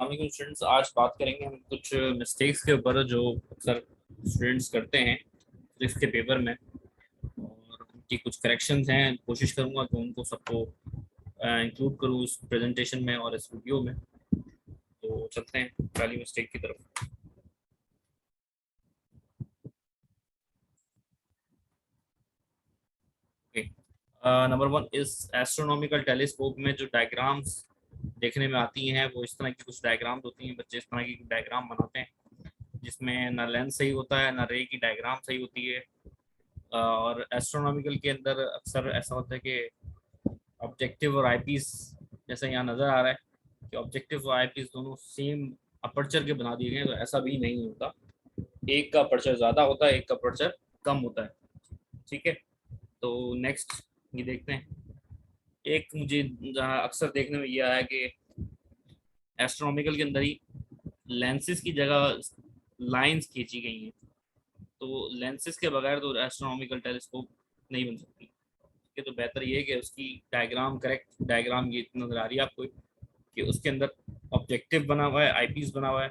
वालेकुम स्टूडेंट्स। आज बात करेंगे हम कुछ मिस्टेक्स के ऊपर जो अक्सर स्टूडेंट्स करते हैं फिजिक्स के पेपर में, और उनकी कुछ करेक्शंस हैं। कोशिश करूंगा कि उनको सबको इंक्लूड करूँ इस प्रेजेंटेशन में और इस वीडियो में। तो चलते हैं पहली मिस्टेक की तरफ। नंबर वन, इस एस्ट्रोनॉमिकल टेलीस्कोप में जो डायग्राम्स देखने में आती हैं वो इस तरह की कुछ डायग्राम्स होती हैं। बच्चे इस तरह की डायग्राम बनाते हैं जिसमें ना लेंस सही होता है ना रे की डायग्राम सही होती है। और एस्ट्रोनॉमिकल के अंदर अक्सर ऐसा होता है कि ऑब्जेक्टिव और आईपीस, जैसा यहाँ नज़र आ रहा है कि ऑब्जेक्टिव और आईपीस दोनों सेम अपर्चर के बना दिए गए हैं, तो ऐसा भी नहीं होता। एक का अपर्चर ज़्यादा होता है, एक का अपर्चर कम होता है। ठीक है, तो नेक्स्ट ये देखते हैं। एक मुझे जहाँ अक्सर देखने में यह आया है कि एस्ट्रोनॉमिकल के अंदर ही लेंसेज की जगह लाइंस खींची गई हैं। तो लेंसेज के बगैर तो एस्ट्रोनॉमिकल टेलीस्कोप नहीं बन सकती। के तो बेहतर ये है कि उसकी डायग्राम, करेक्ट डायग्राम ये नजर आ रही है आपको कि उसके अंदर ऑब्जेक्टिव बना हुआ है, आईपीस बना हुआ है,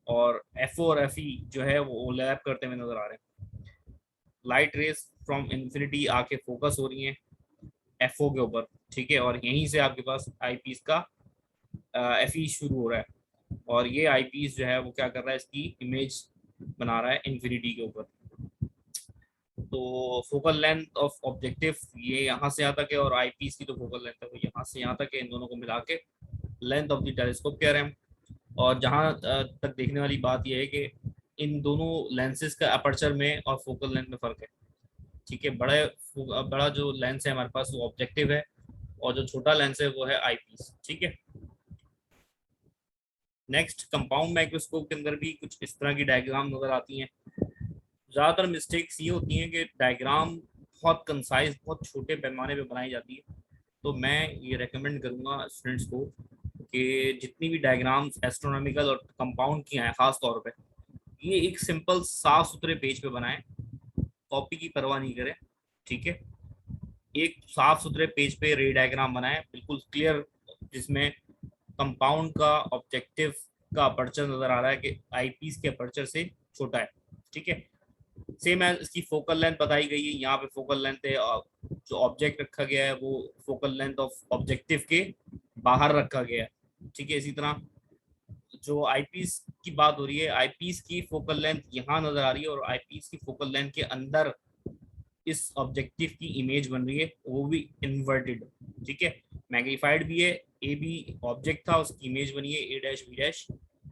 और एफओ और एफई जो है वो ओवरलैप करते हुए नजर आ रहे हैं। लाइट रेस फ्रॉम इन्फिनिटी आके फोकस हो रही है एफओ के ऊपर। ठीक है, और यहीं से आपके पास आईपीस का एफई शुरू हो रहा है, और ये आईपीस जो है वो क्या कर रहा है, इसकी इमेज बना रहा है इन्फिनिटी के ऊपर। तो फोकल लेंथ ऑफ ऑब्जेक्टिव ये यहाँ से यहाँ तक है, और आईपीस की तो फोकल लेंथ है वो यहाँ से यहाँ तक है। इन दोनों को मिला के लेंथ ऑफ द टेलीस्कोप कह रहे हैं। और जहाँ तक देखने वाली बात यह है कि इन दोनों लेंसेज का अपर्चर में और फोकल लेंथ में फर्क है। ठीक है, बड़ा जो लेंस है हमारे पास वो ऑब्जेक्टिव है, और जो छोटा लेंस है वो है आईपीस। ठीक है, नेक्स्ट, कंपाउंड माइक्रोस्कोप के अंदर भी कुछ इस तरह की डायग्राम नजर आती हैं। ज़्यादातर मिस्टेक्स ये होती हैं कि डायग्राम बहुत कंसाइज, बहुत छोटे पैमाने पे बनाई जाती है। तो मैं ये रेकमेंड करूँगा स्टूडेंट्स को कि जितनी भी डायग्राम्स एस्ट्रोनॉमिकल और कंपाउंड की हैं खास तौर पे, ये एक सिंपल साफ सुथरे पेज पे बनाएं, कॉपी की परवाह नहीं करें। ठीक है, एक साफ सुथरे पेज पे रे डायग्राम बनाएं बिल्कुल क्लियर, जिसमें कंपाउंड का ऑब्जेक्टिव का अपर्चर नजर आ रहा है कि आईपीस के अपर्चर से छोटा है। ठीक है, सेम है, इसकी फोकल लेंथ बताई गई है। यहाँ पे फोकल लेंथ है, और जो ऑब्जेक्ट रखा गया है वो फोकल लेंथ ऑफ ऑब्जेक्टिव के बाहर रखा गया है। ठीक है, इसी तरह जो आईपीस की बात हो रही है, आईपीस की फोकल लेंथ यहाँ नजर आ रही है, और आईपीस की फोकल लेंथ के अंदर इस ऑब्जेक्टिव की इमेज बन रही है, वो भी इन्वर्टेड। ठीक है, मैग्नीफाइड भी है, ए बी ऑब्जेक्ट था उसकी इमेज बनी है, A dash B dash,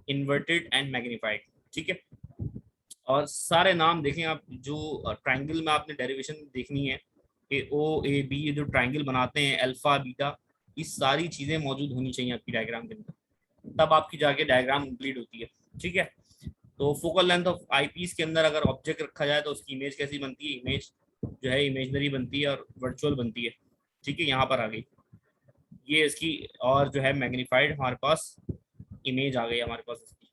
inverted and magnified. ठीक है, और सारे नाम देखें आप, जो ट्राइंगल में आपने डेरिवेशन देखनी है कि ओ ए बी, ये जो ट्राइंगल बनाते हैं अल्फा बीटा, ये सारी चीजें मौजूद होनी चाहिए आपकी डायग्राम के अंदर, तब आपकी जाके डायग्राम कंप्लीट होती है। ठीक है, तो फोकल लेंथ ऑफ आईपीस के अंदर अगर ऑब्जेक्ट रखा जाए तो उसकी इमेज कैसी बनती है, इमेज जो है इमेजनरी बनती है और वर्चुअल बनती है। ठीक है, यहाँ पर आ गई ये इसकी, और जो है मैग्नीफाइड हमारे पास इमेज आ गई हमारे पास इसकी।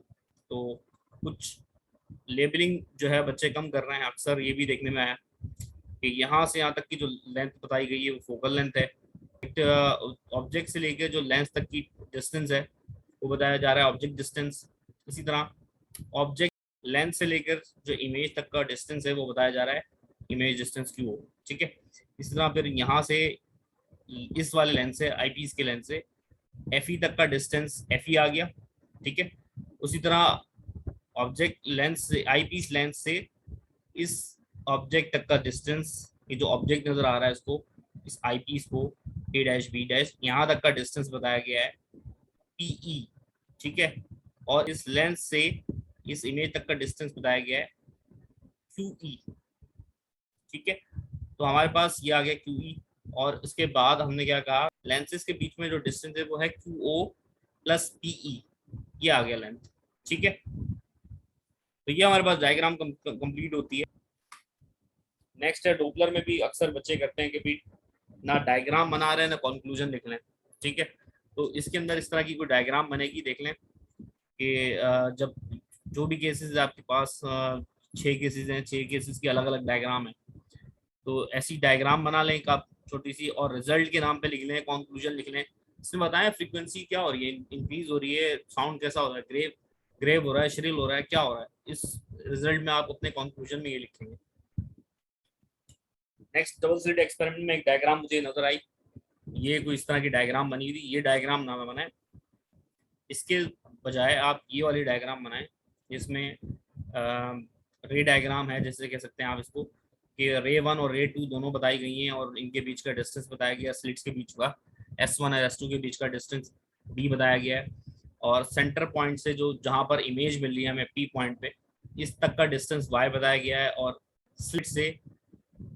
तो कुछ लेबलिंग जो है बच्चे कम कर रहे हैं, अक्सर ये भी देखने में आया कि यहाँ से यहाँ तक की जो लेंथ बताई गई है वो फोकल लेंथ है। ऑब्जेक्ट से लेकर जो लेंस तक की डिस्टेंस है वो बताया जा रहा है ऑब्जेक्ट डिस्टेंस। इसी तरह ऑब्जेक्ट लेंथ से लेकर जो इमेज तक का डिस्टेंस है वो बताया जा रहा है इमेज डिस्टेंस क्यू। ठीक है, इसी तरह फिर यहाँ से इस वाले लेंस से, आईपीस के लेंस से एफ ई तक का डिस्टेंस एफ ई आ गया। ठीक है, उसी तरह ऑब्जेक्ट लेंस से, आईपीस लेंस से इस ऑब्जेक्ट तक का डिस्टेंस, ये जो ऑब्जेक्ट नजर आ रहा है इसको, इस आईपीस को, ए डैश बी डैश, यहाँ तक का डिस्टेंस बताया गया है पीई। ठीक है, और इस लेंस से इस इमेज तक का डिस्टेंस बताया गया है क्यूई। ठीक है, तो हमारे पास ये आ गया क्यूई, और उसके बाद हमने क्या कहा, लेंसेज के बीच में जो डिस्टेंस है वो है क्यू ओ प्लस पीई, ये आ गया लेंथ। ठीक है, तो ये हमारे पास डायग्राम कंप्लीट होती है। नेक्स्ट है, डोपलर में भी अक्सर बच्चे करते हैं कि भी ना डायग्राम बना रहे हैं ना कंक्लूजन लिख लें। ठीक है, तो इसके अंदर इस तरह की कोई डायग्राम बनेगी, देख लें कि जब जो भी केसेस आपके पास 6 केसेस हैं, 6 केसेस की अलग अलग डायग्राम है, तो ऐसी डायग्राम बना लें एक आप छोटी सी, और रिजल्ट के नाम पे लिख लें, कंक्लूजन लिख लें, इसमें बताएं फ्रीक्वेंसी क्या हो रही है, इंक्रीज हो रही है, साउंड कैसा हो रहा है, ग्रेव ग्रेव हो रहा है, श्रिल हो रहा है, क्या हो रहा है। इस रिजल्ट में आप अपने कंक्लूजन में ये लिखेंगे। नेक्स्ट डबल स्लिट एक्सपेरिमेंट में एक डायग्राम मुझे नजर आई, ये कोई इस तरह की डायग्राम बनी थी, ये डायग्राम ना बनाए, इसके बजाय आप ये वाली डायग्राम बनाएं जिसमें रे डायग्राम है, जैसे कह सकते हैं आप इसको कि रे 1 और रे 2 दोनों बताई गई हैं और इनके बीच का डिस्टेंस बताया गया, स्लिट्स के बीच का S1 और S2 के बीच का डिस्टेंस D बताया गया है, और सेंटर पॉइंट से जो जहां पर इमेज मिल रही है हमें P पॉइंट पे, इस तक का डिस्टेंस Y बताया गया है, और स्लिट से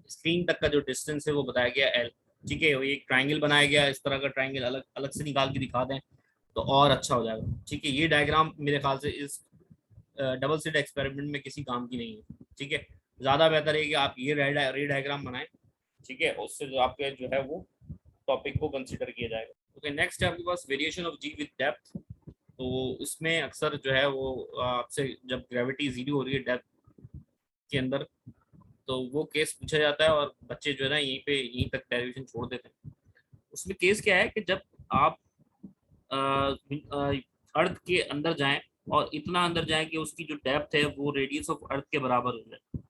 स्क्रीन तक का जो डिस्टेंस है वो बताया गया L। ठीक है, एक ट्राइंगल बनाया गया, इस तरह का ट्राइंगल अलग अलग से निकाल के दिखा दें तो और अच्छा हो जाएगा। ठीक है, ये डायग्राम मेरे ख्याल से इस डबल स्लिट एक्सपेरिमेंट में किसी काम की नहीं है। ठीक है, ज़्यादा बेहतर है कि आप ये रे डायग्राम बनाएं। ठीक है, उससे जो आपके जो है वो टॉपिक को कंसिडर किया जाएगा। ओके, नेक्स्ट है आपके पास variation of g with depth. तो इसमें अक्सर जो है वो आपसे जब ग्रेविटी जीरो हो रही है डेप्थ के अंदर, तो वो केस पूछा जाता है और बच्चे जो है ना यहीं तक डेरिवेशन छोड़ देते हैं। उसमें केस क्या है कि जब आप अर्थ के अंदर जाएं और इतना अंदर जाएं कि उसकी जो डेप्थ है वो रेडियस ऑफ अर्थ के बराबर हो जाए।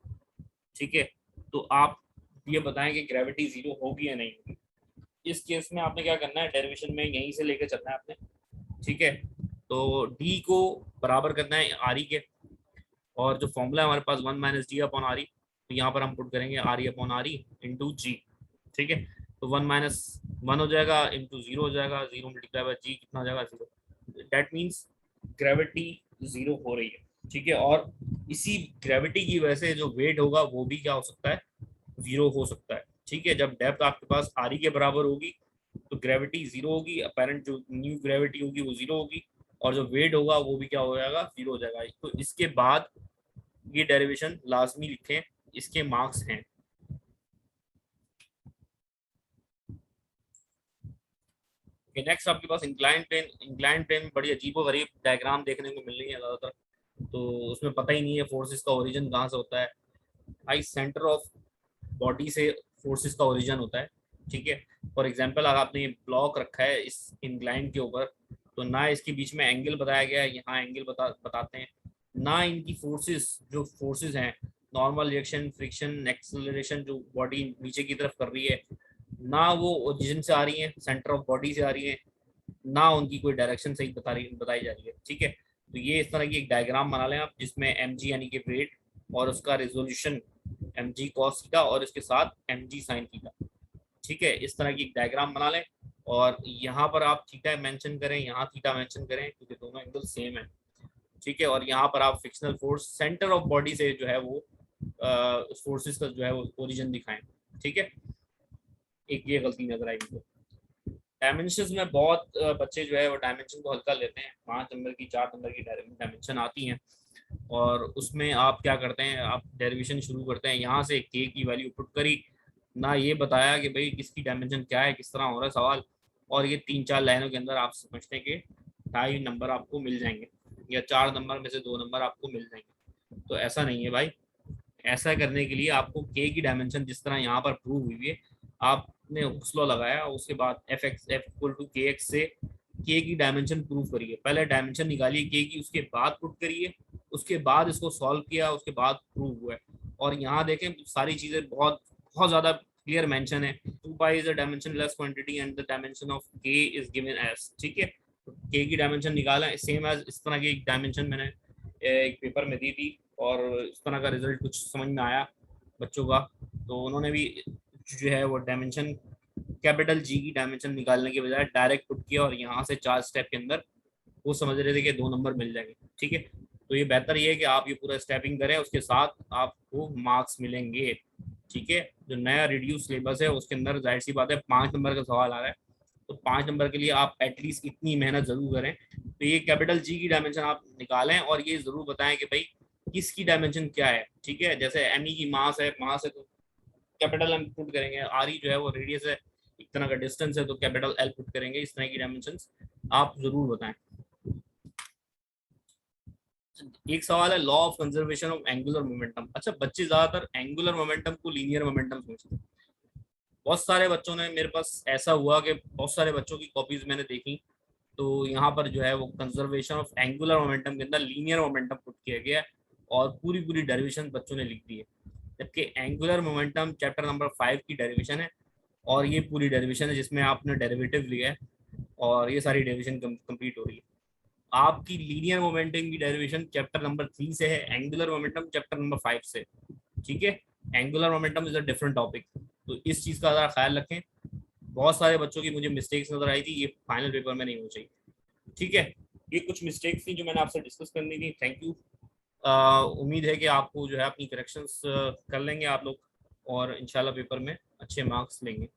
ठीक है, तो आप ये बताएं कि ग्रेविटी जीरो होगी या नहीं होगी। इस केस में आपने क्या करना है, डेरिवेशन में यहीं से लेकर चलना है आपने। ठीक है, तो डी को बराबर करना है आर ई के, और जो फॉर्मूला है हमारे पास 1 minus g upon R E, तो यहाँ पर हम पुट करेंगे R E upon R E into g. ठीक है, तो 1 माइनस 1 हो जाएगा इंटू 0 हो जाएगा, 0 मल्टीप्लाई बाय जी कितना हो जाएगा 0। दैट मीन्स ग्रेविटी जीरो हो रही है। ठीक है, और इसी ग्रेविटी की वजह से जो वेट होगा वो भी क्या हो सकता है, जीरो हो सकता है। ठीक है, जब डेप्थ आपके पास आर ई के बराबर होगी तो ग्रेविटी जीरो होगी, अपेरेंट जो न्यू ग्रेविटी होगी वो जीरो होगी, और जो वेट होगा वो भी क्या हो जाएगा, जीरो हो जाएगा। तो इसके बाद ये डेरिवेशन लाजमी लिखें, इसके मार्क्स हैं। नेक्स्ट आपके पास इंक्लाइन प्लेन में बड़ी अजीबो गरीब डायग्राम देखने को मिल रही है ज़्यादातर, तो उसमें पता ही नहीं है फोर्सेस का ओरिजिन कहाँ से होता है। भाई सेंटर ऑफ बॉडी से फोर्सेस का ओरिजिन होता है। ठीक है, फॉर एग्जांपल अगर आपने ब्लॉक रखा है इस इंक्लाइन के ऊपर, तो ना इसके बीच में एंगल बताया गया है, यहाँ एंगल बताते हैं, ना इनकी फोर्सेस हैं, नॉर्मल रिएक्शन, फ्रिक्शन, एक्सेलरेशन जो बॉडी नीचे की तरफ कर रही है, ना वो ओरिजिन से आ रही है, सेंटर ऑफ बॉडी से आ रही है, ना उनकी कोई डायरेक्शन सही बताई जा रही है। ठीक है, तो ये इस तरह की एक डायग्राम बना लें आप जिसमें एम जी यानी कि वेट और उसका resolution M G cos theta और इसके साथ एम जी साइन थीटा। ठीक है, इस तरह की एक डायग्राम बना लें और यहाँ पर आप थीटा मेंशन करें, यहाँ थीटा मेंशन करें क्योंकि दोनों एंगल सेम है। ठीक है, और यहाँ पर आप frictional force centre of body से जो है वो फोर्सेस का जो है वो ओरिजिन दिखाएं। ठीक है, एक ये गलती नजर आई मुझे। डायमेंशन में बहुत बच्चे जो है वो डायमेंशन को हल्का लेते हैं, 5 नंबर की 4 नंबर की डायमेंशन आती हैं, और उसमें आप क्या करते हैं, आप डेरिवेशन शुरू करते हैं यहाँ से के की वैल्यू पुट करी, ना ये बताया कि भाई किसकी डायमेंशन क्या है, किस तरह हो रहा है सवाल, और ये 3-4 लाइनों के अंदर आप समझते हैं कि 2.5 नंबर आपको मिल जाएंगे या 4 नंबर में से 2 नंबर आपको मिल जाएंगे। तो ऐसा नहीं है भाई, ऐसा करने के लिए आपको के की डायमेंशन जिस तरह यहाँ पर प्रूव हुई है, आपने हुक्स लॉ लगाया, उसके बाद एफ इक्वल टू के एक्स से के की डायमेंशन प्रूव करिए, पहले डायमेंशन निकालिए के की, उसके बाद पुट करिए, उसके बाद इसको सॉल्व किया, उसके बाद प्रूव हुआ है। और यहाँ देखें सारी चीजें बहुत बहुत ज्यादा क्लियर मेंशन है, 2 pi is a dimension less quantity and the dimension of के इज गिवन एज। ठीक है, तो के की डायमेंशन निकाला सेम एज, इस तरह की एक डायमेंशन मैंने एक पेपर में दी थी और इस तरह का रिजल्ट कुछ समझ में आया बच्चों का, तो उन्होंने भी जो है वो डायमेंशन कैपिटल जी की डायमेंशन निकालने के बजाय डायरेक्ट पुट किया और यहाँ से 4 स्टेप के अंदर वो समझ रहे थे कि 2 नंबर मिल जाएंगे। ठीक है, तो ये बेहतर ये है कि आप ये पूरा स्टेपिंग करें, उसके साथ आपको मार्क्स मिलेंगे। ठीक है, जो नया रिड्यूस सिलेबस है उसके अंदर जाहिर सी बात है 5 नंबर का सवाल आ रहा है, तो 5 नंबर के लिए आप एटलीस्ट इतनी मेहनत जरूर करें। तो ये कैपिटल जी की डायमेंशन आप निकालें और ये जरूर बताएं कि भाई किसकी डायमेंशन क्या है। ठीक है, जैसे एम ई की मास है तो कैपिटल एम पुट करेंगे, आर ई जो है वो रेडियस है, एक तरह का डिस्टेंस है तो कैपिटल एल पुट करेंगे। इस तरह की डायमेंशन आप जरूर बताएं। एक सवाल है law of conservation of angular momentum. अच्छा, बच्चे ज्यादातर एंगुलर मोमेंटम को लीनियर मोमेंटम समझते हैं, बहुत सारे बच्चों ने, मेरे पास ऐसा हुआ कि बहुत सारे बच्चों की कॉपीज मैंने देखी, तो यहाँ पर जो है वो कंजर्वेशन ऑफ एंगुलर मोमेंटम के अंदर लीनियर मोमेंटम पुट किया गया है और पूरी पूरी डेरिवेशन बच्चों ने लिख दी है, जबकि एंगुलर मोमेंटम चैप्टर नंबर 5 की डेरिवेशन है और ये पूरी डेरिवेशन है जिसमें आपने डेरिवेटिव लिया है और ये सारी डेरिवेशन कंप्लीट हो रही है। आपकी लीनियर मोमेंटम की डेरिवेशन चैप्टर नंबर 3 से है, एंगुलर मोमेंटम चैप्टर नंबर 5 से। ठीक है, angular momentum is a different topic, तो इस चीज़ का ज़रा ख्याल रखें। बहुत सारे बच्चों की मुझे मिस्टेक्स नजर आई थी, ये फाइनल पेपर में नहीं हो चाहिए। ठीक है, ये कुछ मिस्टेक्स थी जो मैंने आपसे डिस्कस करनी थी। Thank you. उम्मीद है कि आपको जो है अपनी करेक्शंस कर लेंगे आप लोग और इंशाल्लाह पेपर में अच्छे मार्क्स लेंगे।